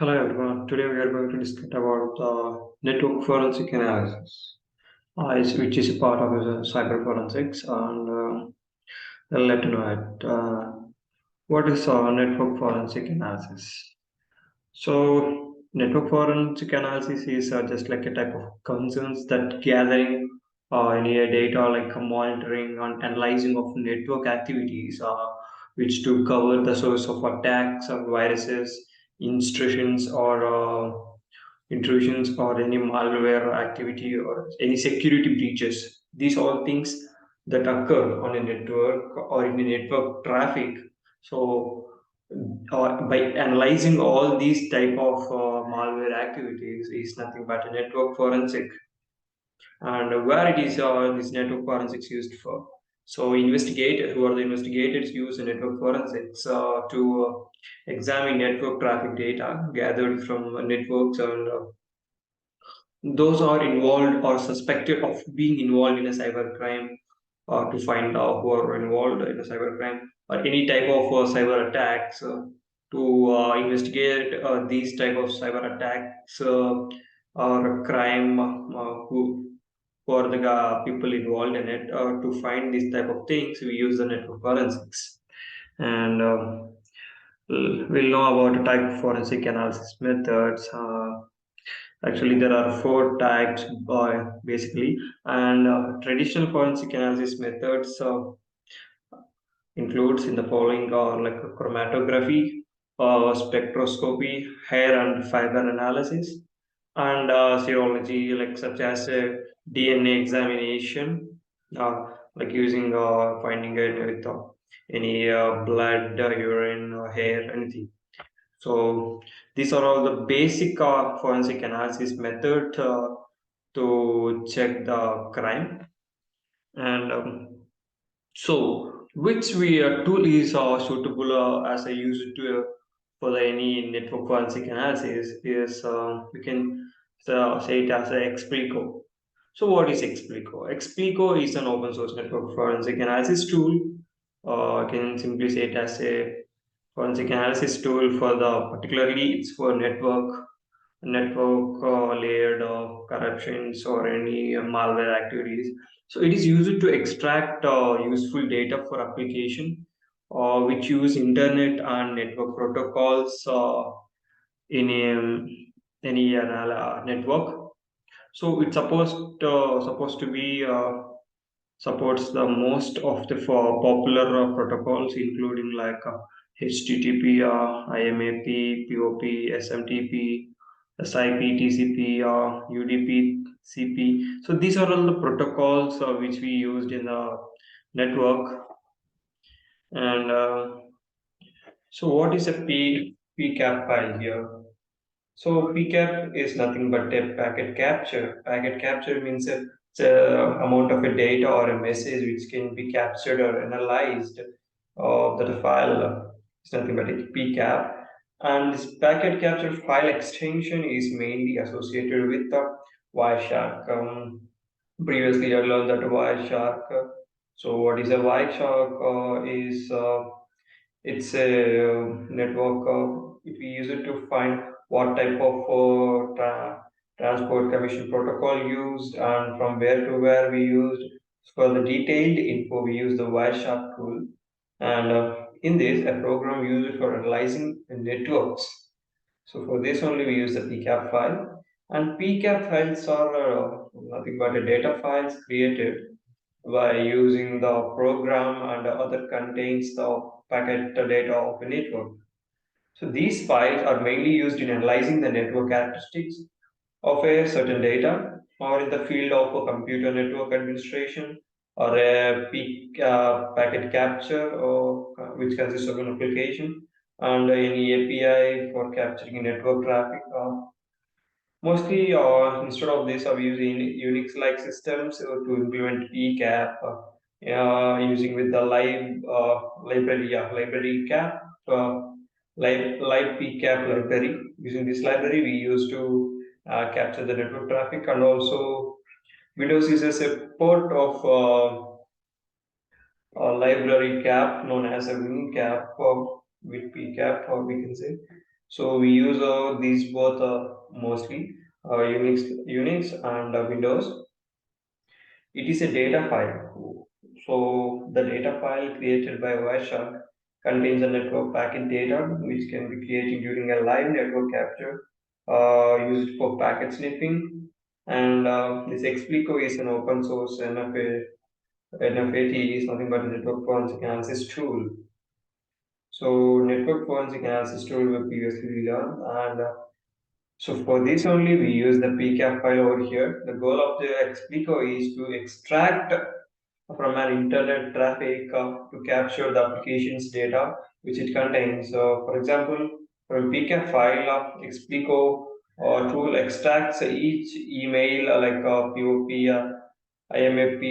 Hello everyone. Today we are going to discuss about network forensic analysis, which is a part of cyber forensics, and I'll let you know it. What is network forensic analysis? So, network forensic analysis is just like a type of concerns that gathering any data, like monitoring and analyzing of network activities, which to cover the source of attacks or viruses, intrusions, or any malware activity or any security breaches. These all things that occur on a network or in the network traffic. So by analyzing all these type of malware activities is nothing but a network forensic, and where it is this network forensics used for. So investigators, who are the investigators, use the network forensics to examine network traffic data gathered from networks, and those are involved or suspected of being involved in a cyber crime, to find out who are involved in a cyber crime or any type of cyber attacks, to investigate these type of cyber attacks or crime, who are the people involved in it. To find these type of things, we use the network forensics, and we'll know about type of forensic analysis methods. Actually, there are four types, basically, and traditional forensic analysis methods includes in the following, like chromatography, spectroscopy, hair and fiber analysis, and serology, like such as DNA examination, like using finding it with any blood, urine, or hair, anything. So these are all the basic forensic analysis method to check the crime. And which we tool is suitable as I use it to for any network forensic analysis is, we can say it as a XPLICO. So what is XPLICO? XPLICO is an open source network forensic analysis tool. I can simply say it as a forensic analysis tool for the, particularly it's for network layered corruptions or any malware activities. So it is used to extract useful data for application, which use internet and network protocols in any network. So it's supposed to be supports the most of the popular protocols, including like HTTP, IMAP, POP, SMTP, SIP, TCP, UDP, CP. So these are all the protocols which we used in the network. And so, what is a PCAP file here? So PCAP is nothing but a packet capture. Packet capture means it's a amount of a data or a message which can be captured or analyzed. That a file is nothing but a PCAP. And this packet capture file extension is mainly associated with the Wireshark. Previously, I learned that Wireshark. So what is a Wireshark? Is it's a network. If we use it to find what type of transport commission protocol used and from where to where we used. For the detailed info, we use the Wireshark tool. And in this, a program used for analyzing the networks. So for this only, we use the PCAP file. And PCAP files are nothing but a data files created by using the program and other contains the packet data of a network. So these files are mainly used in analyzing the network characteristics of a certain data, or in the field of a computer network administration, or a packet capture, or which consists of an application, and any API for capturing network traffic. Mostly, instead of this, I'm using Unix-like systems to implement PCAP, using with the library cap, live PCAP library. Using this library, we use to capture the network traffic, and also Windows uses a port of a library cap known as a WinCap, with PCAP, or we can say. So we use these both mostly Unix and Windows. It is a data file. So the data file created by Wireshark contains a network packet data which can be created during a live network capture used for packet sniffing. And this XPLICO is an open source NFAT is nothing but a network forensic analysis tool. So network forensic analysis tool we previously learned, and so for this only we use the PCAP file over here. The goal of the XPLICO is to extract from an internet traffic to capture the application's data which it contains. So for example, from PCAP file, XPLICO tool extracts each email like POP, IMAP,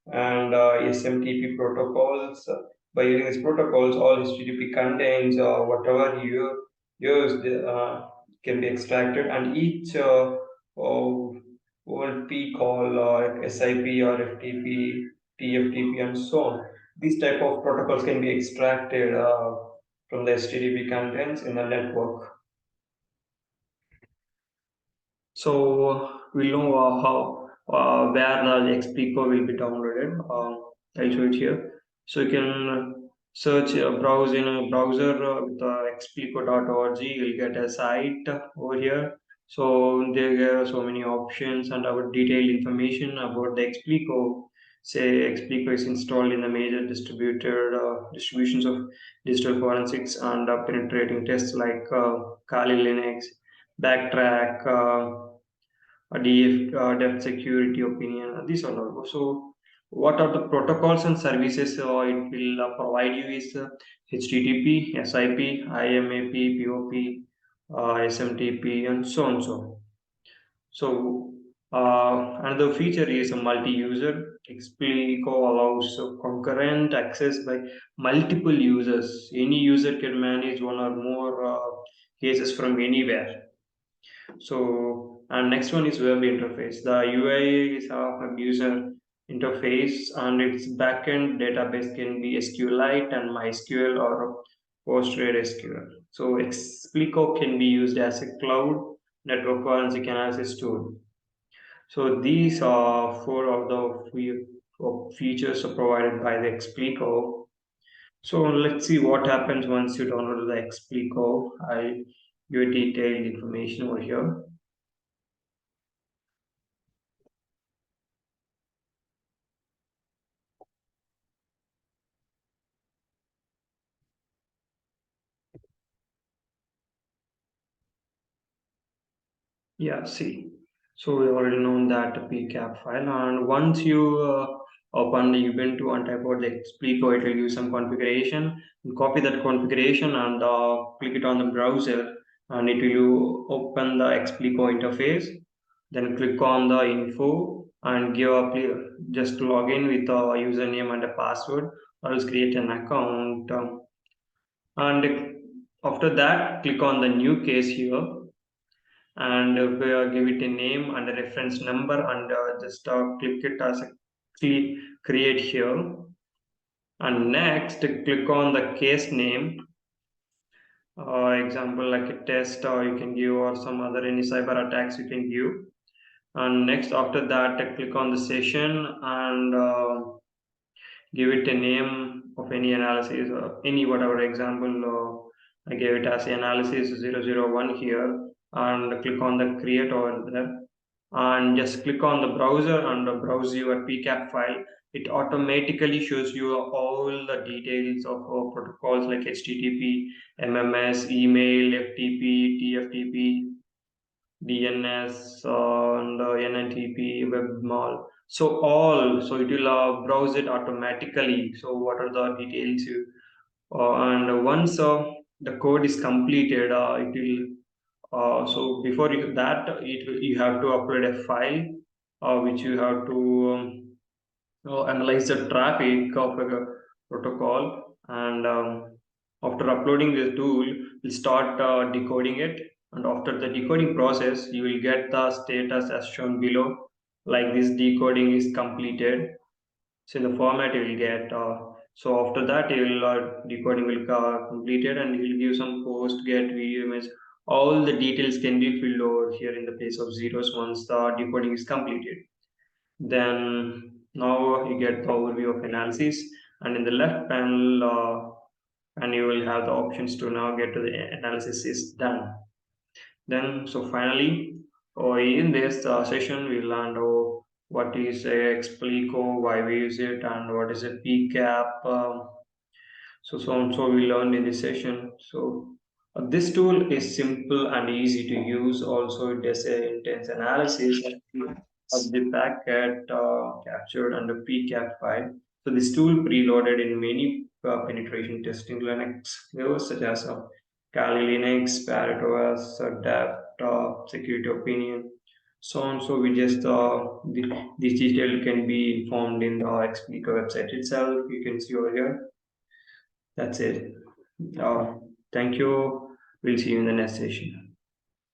and SMTP protocols. By using these protocols, all HTTP contains whatever you used can be extracted, and each OLP call SIP or FTP, TFTP, and so on. These type of protocols can be extracted from the HTTP contents in the network. So we'll know how where the XPLICO will be downloaded. I'll show it here. So you can search browse in a browser with xplico.org. You'll get a site over here. So there are so many options and our detailed information about the XPLICO. Say XPLICO is installed in the major distributed distributions of digital forensics and penetrating tests like Kali Linux, Backtrack. A depth security opinion. These are all. So, what are the protocols and services it will provide you is HTTP, SIP, IMAP, POP, SMTP, and so on. So, another feature is a multi-user. XPLICO allows concurrent access by multiple users. Any user can manage one or more cases from anywhere. So, and next one is web interface. The UI is a user interface, and its backend database can be SQLite and MySQL or PostgreSQL. So, XPLICO can be used as a cloud network forensic analysis tool. So, these are four of the features provided by the XPLICO. So, let's see what happens once you download the XPLICO. I'll give you detailed information over here. Yeah, see. So we already know that PCAP file, and once you open the Ubuntu and type out the Explico, it will give some configuration. You copy that configuration and click it on the browser, and it will open the Explico interface. Then click on the info and give a just log in with a username and a password, or else create an account. And after that, click on the new case here and give it a name and a reference number and just click it as a create here, and next click on the case name, example like a test or you can give or some other any cyber attacks you can give, and next after that click on the session and give it a name of any analysis or any whatever example. I gave it as analysis 001 here, and click on the create over there, and just click on the browser and browse your PCAP file. It automatically shows you all the details of protocols like HTTP, MMS, email, FTP, TFTP, DNS, and NNTP, WebMall. So all, so it will browse it automatically. So what are the details you, and once the code is completed, it will. So before that, you have to upload a file, which you have to analyze the traffic of a protocol, and after uploading the tool, we'll start decoding it. And after the decoding process, you will get the status as shown below, like this decoding is completed. So in the format you will get So after that, decoding will completed, and he will give some post, get, video, image. All the details can be filled over here in the place of zeros once the decoding is completed. Then now you get the overview of analysis, and in the left panel, and you will have the options to now get to the analysis is done. Then so finally, in this session, we learned what is a XPLICO, why we use it, and what is a PCAP. So we learned in this session. So this tool is simple and easy to use. Also, it does a intense analysis of the packet captured under PCAP file. So this tool preloaded in many penetration testing Linux such as Kali Linux, ParrotOS, Adapt, Security Opinion, so on. So we just this detail can be informed in the XPLICO website itself. You can see over here. That's it. Uh, Thank you. We'll see you in the next session.